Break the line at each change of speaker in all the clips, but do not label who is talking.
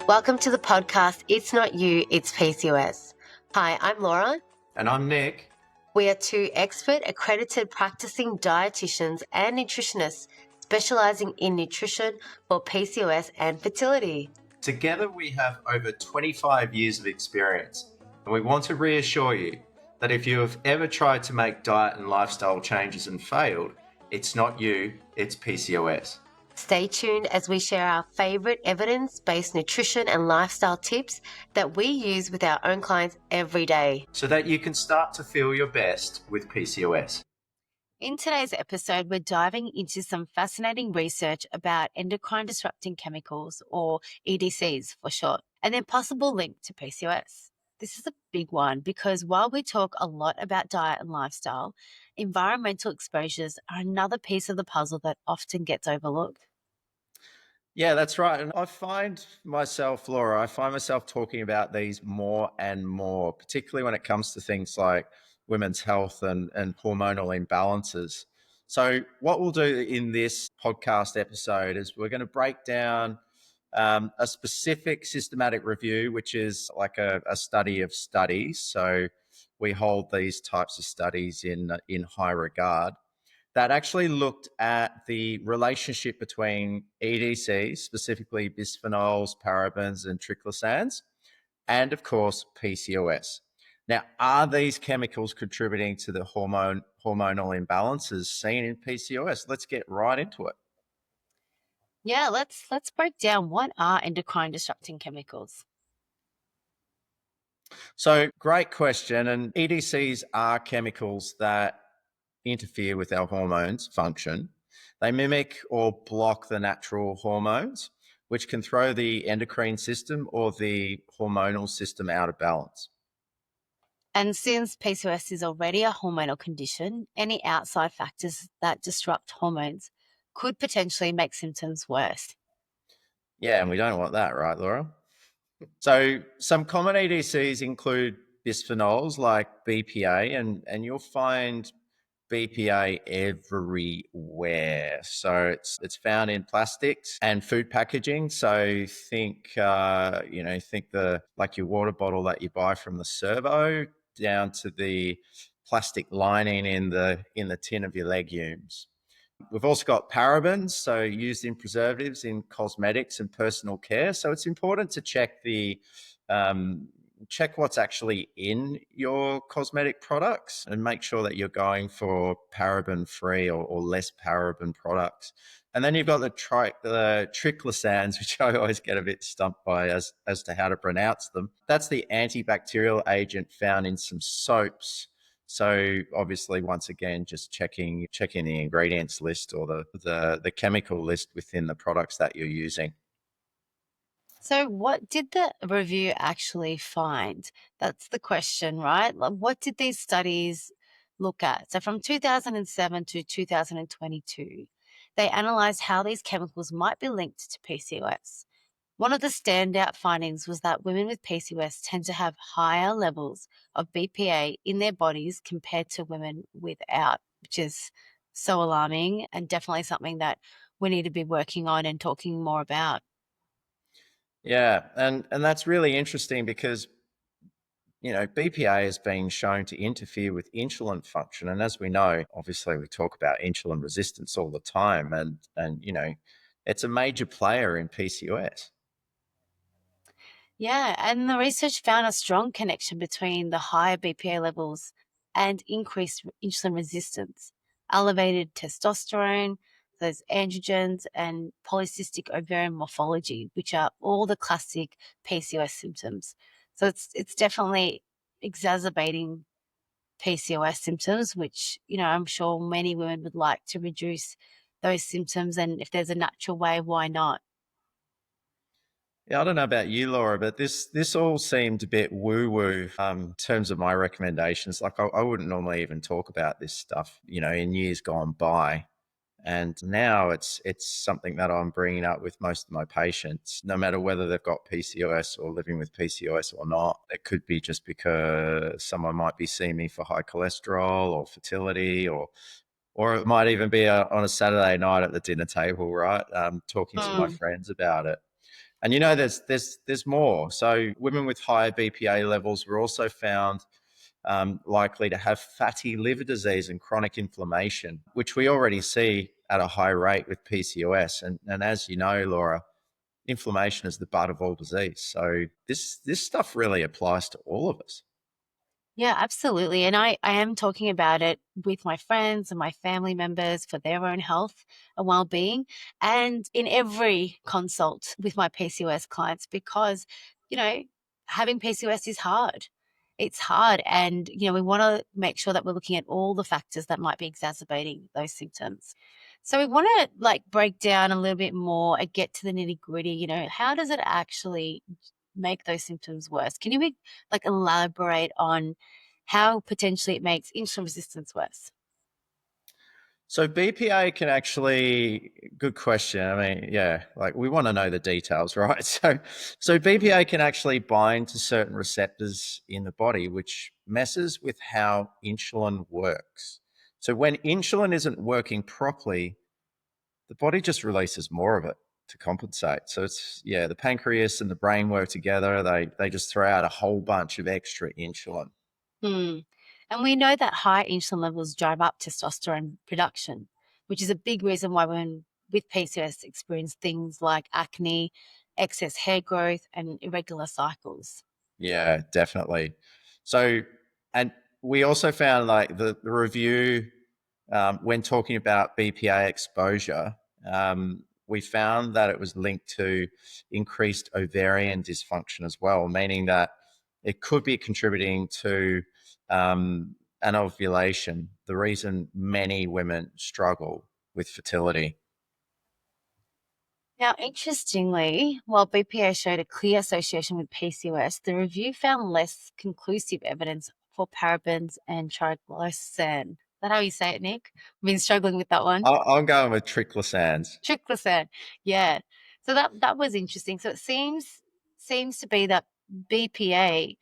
Welcome to the podcast, It's Not You, It's PCOS. Hi, I'm Laura.
And I'm Nick.
We are two expert accredited practicing dietitians and nutritionists specializing in nutrition for PCOS and fertility.
Together we have over 25 years of experience, and we want to reassure you that if you have ever tried to make diet and lifestyle changes and failed, it's not you, it's PCOS.
Stay tuned as we share our favorite evidence-based nutrition and lifestyle tips that we use with our own clients every day,
so that you can start to feel your best with PCOS.
In today's episode, we're diving into some fascinating research about endocrine disrupting chemicals, or EDCs for short, and their possible link to PCOS. This is a big one because while we talk a lot about diet and lifestyle, environmental exposures are another piece of the puzzle that often gets overlooked.
Yeah, that's right. And I find myself talking about these more and more, particularly when it comes to things like women's health and hormonal imbalances. So what we'll do in this podcast episode is we're going to break down a specific systematic review, which is like a study of studies. So we hold these types of studies in high regard, that actually looked at the relationship between EDCs, specifically bisphenols, parabens, and triclosans, and of course, PCOS. Now, are these chemicals contributing to the hormonal imbalances seen in PCOS? Let's get right into it.
Yeah, let's break down what are endocrine disrupting chemicals.
So, great question. And EDCs are chemicals that interfere with our hormones' function. They mimic or block the natural hormones, which can throw the endocrine system or the hormonal system out of balance.
And since PCOS is already a hormonal condition, any outside factors that disrupt hormones could potentially make symptoms worse.
Yeah, and we don't want that, right, Laura? So some common EDCs include bisphenols like BPA, and you'll find BPA everywhere. So it's found in plastics and food packaging. So think like your water bottle that you buy from the servo, down to the plastic lining in the tin of your legumes. We've also got parabens, so used in preservatives in cosmetics and personal care. So it's important to check what's actually in your cosmetic products and make sure that you're going for paraben-free or less paraben products. And then you've got the triclosans, which I always get a bit stumped by as to how to pronounce them. That's the antibacterial agent found in some soaps. So obviously, once again, just checking the ingredients list or the chemical list within the products that you're using.
So what did the review actually find? That's the question, right? Like, what did these studies look at? So from 2007 to 2022, they analyzed how these chemicals might be linked to PCOS. One of the standout findings was that women with PCOS tend to have higher levels of BPA in their bodies compared to women without, which is so alarming and definitely something that we need to be working on and talking more about.
Yeah, and that's really interesting because BPA has been shown to interfere with insulin function, and as we know, obviously we talk about insulin resistance all the time, and it's a major player in PCOS.
Yeah, and the research found a strong connection between the higher BPA levels and increased insulin resistance, elevated testosterone, those androgens, and polycystic ovarian morphology, which are all the classic PCOS symptoms. So it's definitely exacerbating PCOS symptoms, which, I'm sure many women would like to reduce those symptoms. And if there's a natural way, why not?
Yeah, I don't know about you, Laura, but this all seemed a bit woo-woo in terms of my recommendations. Like I wouldn't normally even talk about this stuff, in years gone by. And now it's something that I'm bringing up with most of my patients, no matter whether they've got PCOS or living with PCOS or not. It could be just because someone might be seeing me for high cholesterol or fertility, or it might even be on a Saturday night at the dinner table, right? Talking to my friends about it. And there's more. So women with higher BPA levels were also found likely to have fatty liver disease and chronic inflammation, which we already see at a high rate with PCOS. And as you know, Laura, inflammation is the butt of all disease. So this stuff really applies to all of us.
Yeah, absolutely. And I am talking about it with my friends and my family members for their own health and well-being, and in every consult with my PCOS clients because, you know, having PCOS is hard. It's hard. And, we want to make sure that we're looking at all the factors that might be exacerbating those symptoms. So we want to like break down a little bit more and get to the nitty-gritty, how does it actually make those symptoms worse? Can you like elaborate on how potentially it makes insulin resistance worse?
So BPA can actually, good question. I mean, yeah, like we want to know the details, right? So BPA can actually bind to certain receptors in the body, which messes with how insulin works. So when insulin isn't working properly, the body just releases more of it to compensate. So it's, yeah, the pancreas and the brain work together. They just throw out a whole bunch of extra insulin.
Hmm. And we know that high insulin levels drive up testosterone production, which is a big reason why women with PCOS experience things like acne, excess hair growth, and irregular cycles.
Yeah, definitely. So, and we also found like the review when talking about BPA exposure, we found that it was linked to increased ovarian dysfunction as well, meaning that it could be contributing to an ovulation, the reason many women struggle with fertility.
Now, interestingly, while BPA showed a clear association with PCOS, the review found less conclusive evidence for parabens and triglycerin. Is that how you say it, Nick? I've been struggling with that one.
I'm going with triclosan.
Triglycerin, yeah. So that was interesting. So it seems to be that BPA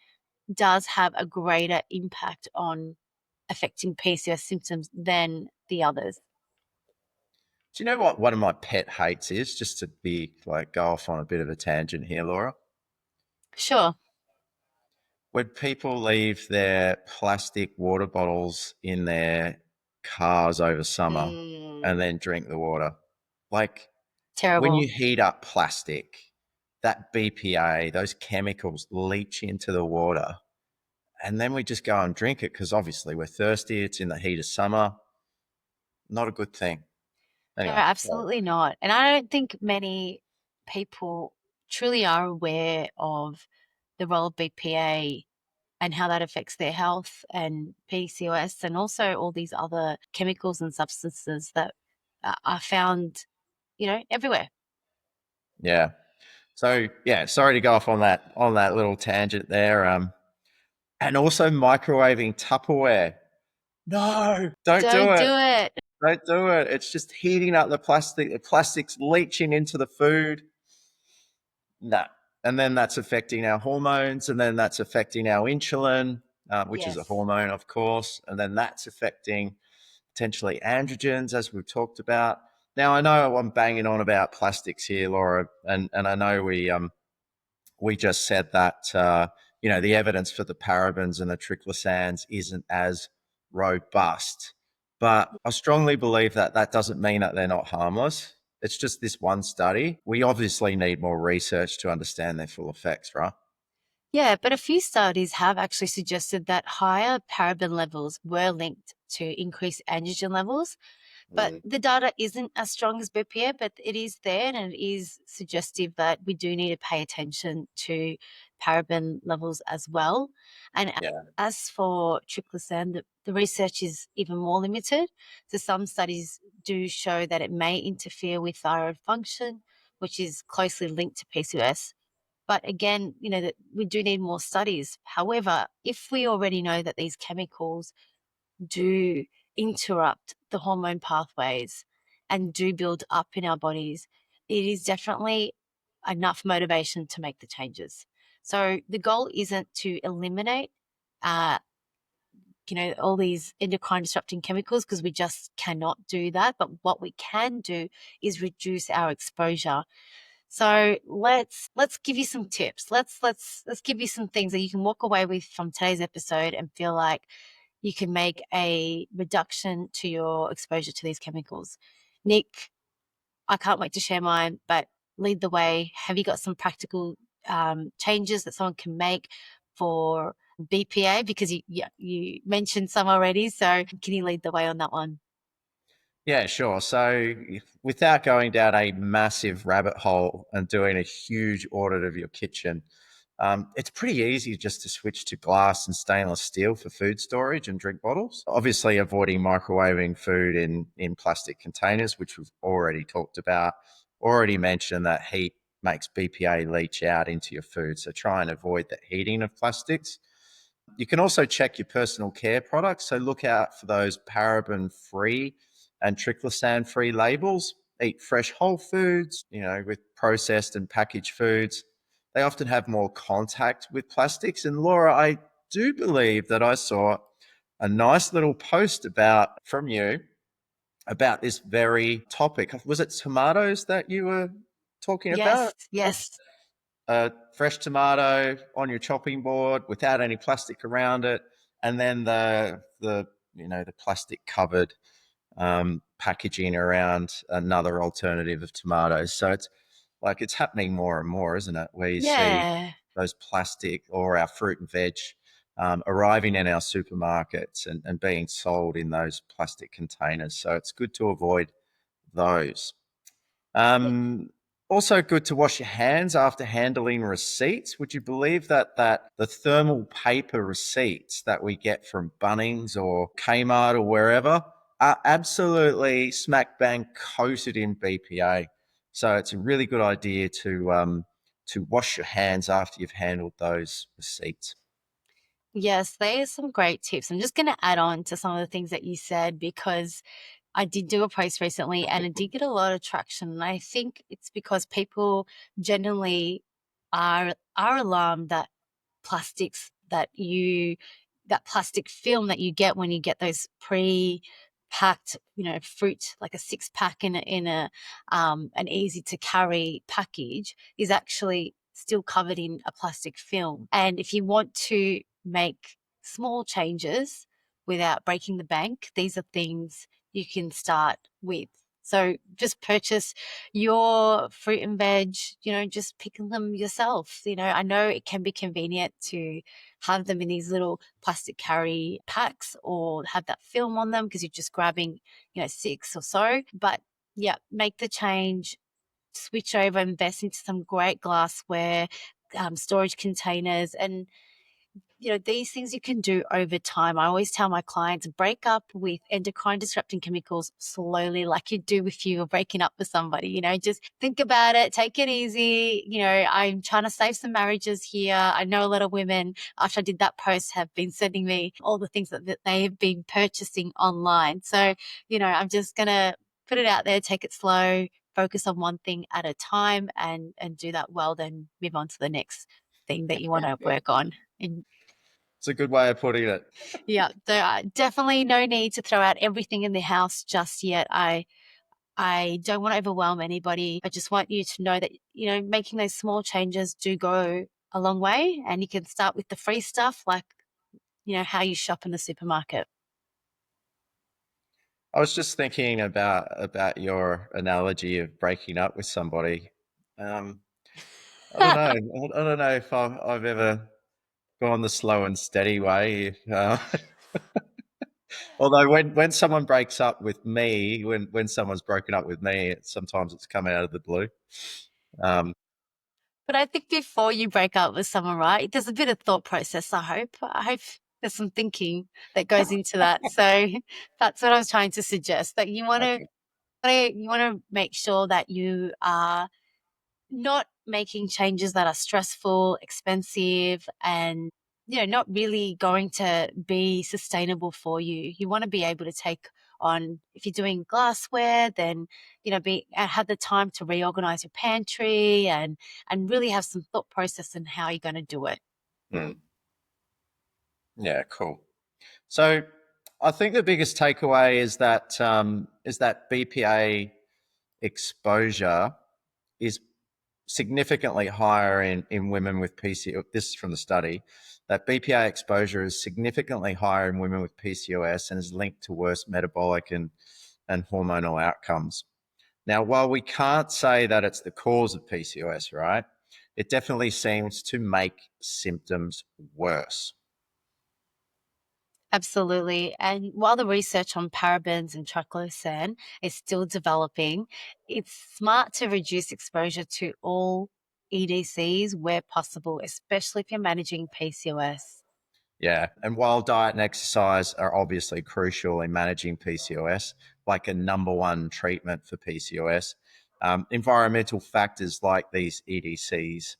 does have a greater impact on affecting PCOS symptoms than the others.
Do you know what one of my pet hates is? Just to be like go off on a bit of a tangent here, Laura.
Sure.
When people leave their plastic water bottles in their cars over summer and
Mm,
then drink the water, like when
terrible.
you heat up plastic, that BPA, those chemicals leach into the water. And then we just go and drink it because obviously we're thirsty. It's in the heat of summer. Not a good thing.
No,
Anyway, sorry.
absolutely not. And I don't think many people truly are aware of the role of BPA and how that affects their health and PCOS and also all these other chemicals and substances that are found, everywhere.
Yeah. So yeah, sorry to go off on that little tangent there. And also microwaving Tupperware. No, don't do
Don't
it.
do it.
Don't do it. It's just heating up the plastic. The plastic's leaching into the food. No. And then that's affecting our hormones, and then that's affecting our insulin, which is a
Yes.
hormone, of course. And then that's affecting potentially androgens, as we've talked about. Now, I know I'm banging on about plastics here, Laura, and I know we just said that the evidence for the parabens and the triclosans isn't as robust, but I strongly believe that that doesn't mean that they're not harmless. It's just this one study. We obviously need more research to understand their full effects, right?
Yeah, but a few studies have actually suggested that higher paraben levels were linked to increased androgen levels. But
Mm,
the data isn't as strong as BPA, but it is there and it is suggestive that we do need to pay attention to paraben levels as well. And
yeah,
as for triclosan, the research is even more limited. So some studies do show that it may interfere with thyroid function, which is closely linked to PCOS. But again, that we do need more studies. However, if we already know that these chemicals do interrupt the hormone pathways and do build up in our bodies, it is definitely enough motivation to make the changes. So the goal isn't to eliminate, uh, all these endocrine disrupting chemicals because we just cannot do that. But what we can do is reduce our exposure So let's give you some tips. Let's give you some things that you can walk away with from today's episode and feel like you can make a reduction to your exposure to these chemicals. Nick, I can't wait to share mine, but lead the way. Have you got some practical changes that someone can make for BPA? Because you mentioned some already, so can you lead the way on that one?
Yeah, sure. So, without going down a massive rabbit hole and doing a huge audit of your kitchen, it's pretty easy just to switch to glass and stainless steel for food storage and drink bottles. Obviously, avoiding microwaving food in plastic containers, which we've already talked about. Already mentioned that heat makes BPA leach out into your food. So, try and avoid the heating of plastics. You can also check your personal care products. So look out for those paraben free and triclosan free labels. Eat fresh whole foods, with processed and packaged foods. They often have more contact with plastics. And Laura, I do believe that I saw a nice little post about from you about this very topic. Was it tomatoes that you were talking
Yes,
about?
yes.
A fresh tomato on your chopping board without any plastic around it, and then the plastic covered packaging around another alternative of tomatoes. So it's happening more and more, isn't it? Where you see
Yeah.
those plastic or our fruit and veg arriving in our supermarkets and being sold in those plastic containers. So it's good to avoid those. Um, Also good to wash your hands after handling receipts. Would you believe that the thermal paper receipts that we get from Bunnings or Kmart or wherever are absolutely smack bang coated in BPA. So it's a really good idea to wash your hands after you've handled those receipts.
Yes, there's some great tips. I'm just going to add on to some of the things that you said because I did do a post recently and it did get a lot of traction. And I think it's because people generally are alarmed that plastics that plastic film that you get when you get those pre-packed, fruit, like a six pack in a an easy to carry package is actually still covered in a plastic film. And if you want to make small changes without breaking the bank, these are things you can start with. So just purchase your fruit and veg, just picking them yourself. I know it can be convenient to have them in these little plastic carry packs or have that film on them because you're just grabbing, six or so. But yeah, make the change, switch over, invest into some great glassware, storage containers, and these things you can do over time. I always tell my clients break up with endocrine disrupting chemicals slowly, like you do if you were breaking up with somebody. Just think about it, take it easy. I'm trying to save some marriages here. I know a lot of women, after I did that post, have been sending me all the things that they have been purchasing online. So, I'm just going to put it out there, take it slow, focus on one thing at a time and do that well, then move on to the next thing that you want to work on. And
It's a good way of putting it.
yeah, there are definitely no need to throw out everything in the house just yet. I don't want to overwhelm anybody. I just want you to know that, making those small changes do go a long way, and you can start with the free stuff like, how you shop in the supermarket.
I was just thinking about your analogy of breaking up with somebody. Um, I don't know. I don't know if I've ever gone the slow and steady way. Although when someone breaks up with me, when someone's broken up with me, sometimes it's come out of the blue. Um,
But I think before you break up with someone, right, there's a bit of thought process, I hope. I hope there's some thinking that goes into that. So that's what I was trying to suggest, that
okay.
you want to make sure that you are not making changes that are stressful, expensive, and not really going to be sustainable for you. You want to be able to take on, if you're doing glassware, then be have the time to reorganize your pantry and really have some thought process in how you're going to do it.
Hmm. Yeah, cool. So I think the biggest takeaway is that BPA exposure is significantly higher in women with PCOS. This is from the study, that BPA exposure is significantly higher in women with PCOS and is linked to worse metabolic and hormonal outcomes. Now, while we can't say that it's the cause of PCOS, right, it definitely seems to make symptoms worse.
Absolutely. And while the research on parabens and triclosan is still developing, it's smart to reduce exposure to all EDCs where possible, especially if you're managing PCOS.
Yeah. And while diet and exercise are obviously crucial in managing PCOS, like a number one treatment for PCOS, environmental factors like these EDCs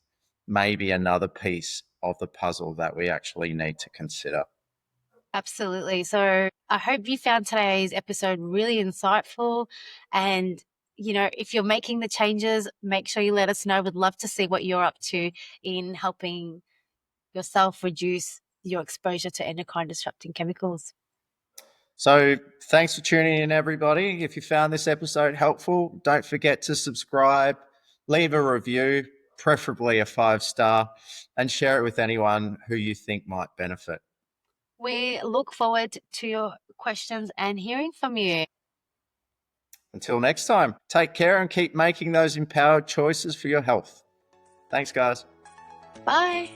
may be another piece of the puzzle that we actually need to consider.
Absolutely. So I hope you found today's episode really insightful. And, if you're making the changes, make sure you let us know. We'd love to see what you're up to in helping yourself reduce your exposure to endocrine disrupting chemicals.
So, thanks for tuning in, everybody. If you found this episode helpful, don't forget to subscribe, leave a review, preferably a 5-star, and share it with anyone who you think might benefit.
We look forward to your questions and hearing from you.
Until next time, take care and keep making those empowered choices for your health. Thanks, guys.
Bye.